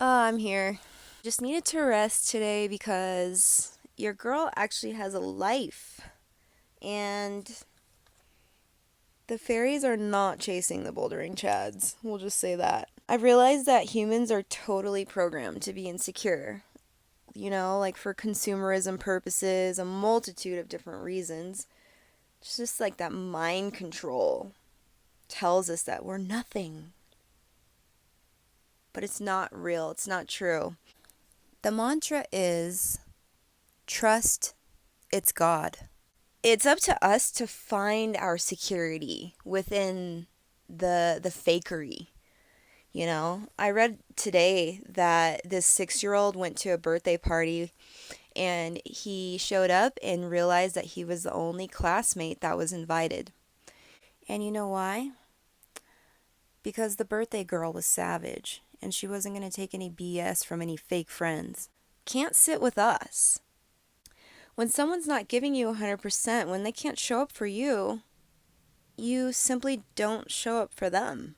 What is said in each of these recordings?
I'm here. Just needed to rest today because your girl actually has a life. And the fairies are not chasing the bouldering chads. We'll just say that. I've realized that humans are totally programmed to be insecure. Like for consumerism purposes, a multitude of different reasons. It's just like that mind control tells us that we're nothing. But it's not real, it's not true. The mantra is trust it's God. It's up to us to find our security within the fakery. I read today that this 6-year-old went to a birthday party and he showed up and realized that he was the only classmate that was invited. And you know why? Because the birthday girl was savage and she wasn't going to take any BS from any fake friends. Can't sit with us. When someone's not giving you 100%, when they can't show up for you, you simply don't show up for them.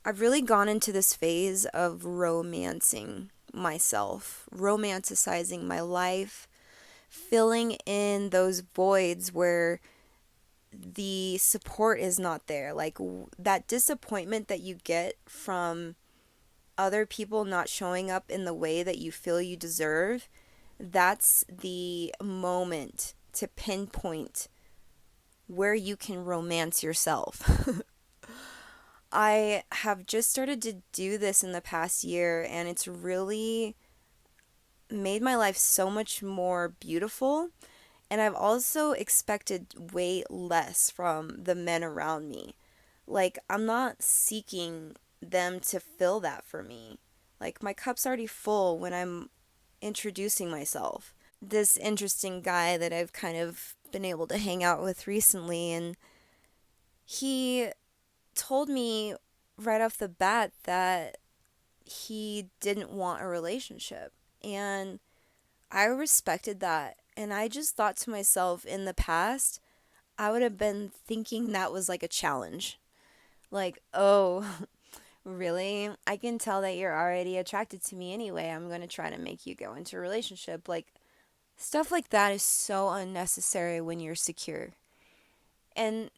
I've really gone into this phase of romancing myself, romanticizing my life, filling in those voids where the support is not there. Like that disappointment that you get from other people not showing up in the way that you feel you deserve, that's the moment to pinpoint where you can romance yourself. I have just started to do this in the past year, and it's really made my life so much more beautiful. And I've also expected way less from the men around me. Like, I'm not seeking them to fill that for me. Like, my cup's already full when I'm introducing myself. This interesting guy that I've kind of been able to hang out with recently, and he told me right off the bat that he didn't want a relationship. And I respected that. And I just thought to myself, in the past, I would have been thinking that was like a challenge. Like, oh, really? I can tell that you're already attracted to me anyway. I'm going to try to make you go into a relationship. Like, stuff like that is so unnecessary when you're secure. And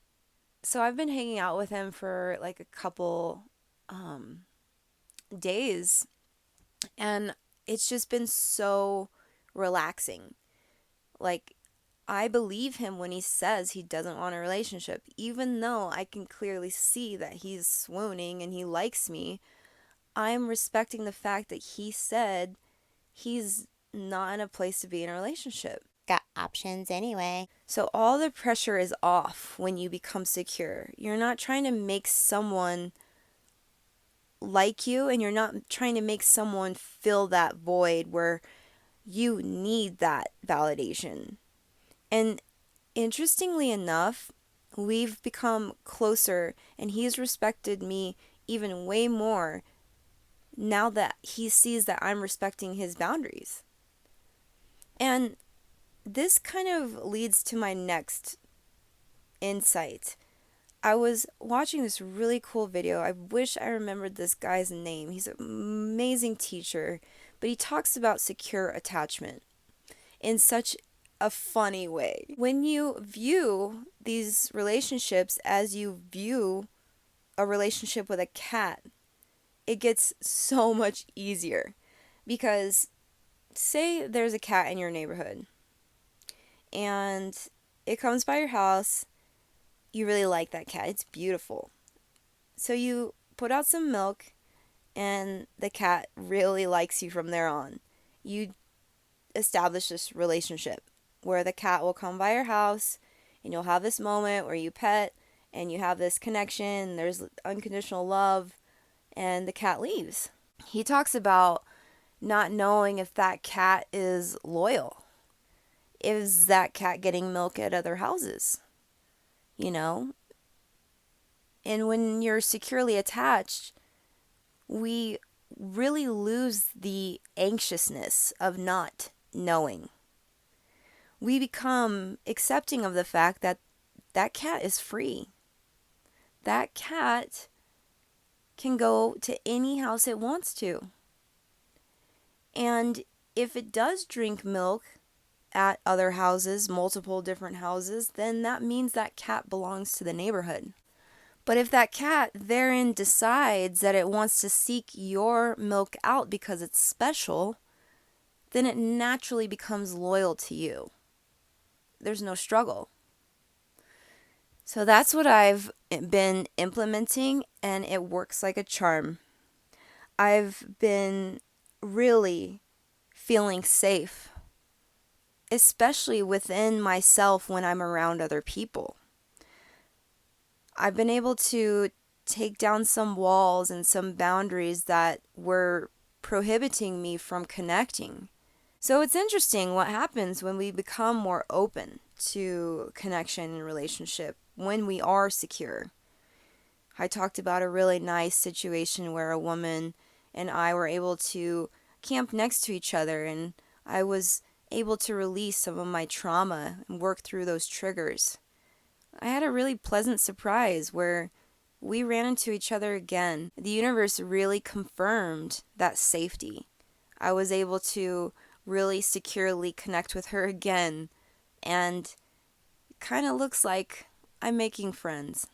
so I've been hanging out with him for like a couple days, and it's just been so relaxing. Like, I believe him when he says he doesn't want a relationship, even though I can clearly see that he's swooning and he likes me. I'm respecting the fact that he said he's not in a place to be in a relationship. Got options anyway. So all the pressure is off when you become secure. You're not trying to make someone like you, and you're not trying to make someone fill that void where you need that validation. And interestingly enough, we've become closer, and he's respected me even way more now that he sees that I'm respecting his boundaries. And this kind of leads to my next insight. I was watching this really cool video. I wish I remembered this guy's name. He's an amazing teacher, but he talks about secure attachment in such a funny way. When you view these relationships as you view a relationship with a cat, it gets so much easier. Because, say there's a cat in your neighborhood and it comes by your house, you really like that cat, it's beautiful. So you put out some milk, and the cat really likes you from there on. You establish this relationship where the cat will come by your house and you'll have this moment where you pet and you have this connection, there's unconditional love, and the cat leaves. He talks about not knowing if that cat is loyal. Is that cat getting milk at other houses? You know? And when you're securely attached, we really lose the anxiousness of not knowing. We become accepting of the fact that that cat is free. That cat can go to any house it wants to. And if it does drink milk at other houses, multiple different houses, then that means that cat belongs to the neighborhood. But if that cat therein decides that it wants to seek your milk out because it's special, then it naturally becomes loyal to you. There's no struggle. So that's what I've been implementing, and it works like a charm. I've been really feeling safe, especially within myself when I'm around other people. I've been able to take down some walls and some boundaries that were prohibiting me from connecting. So it's interesting what happens when we become more open to connection and relationship when we are secure. I talked about a really nice situation where a woman and I were able to camp next to each other, and I was able to release some of my trauma and work through those triggers. I had a really pleasant surprise where we ran into each other again. The universe really confirmed that safety. I was able to really securely connect with her again, and it kind of looks like I'm making friends.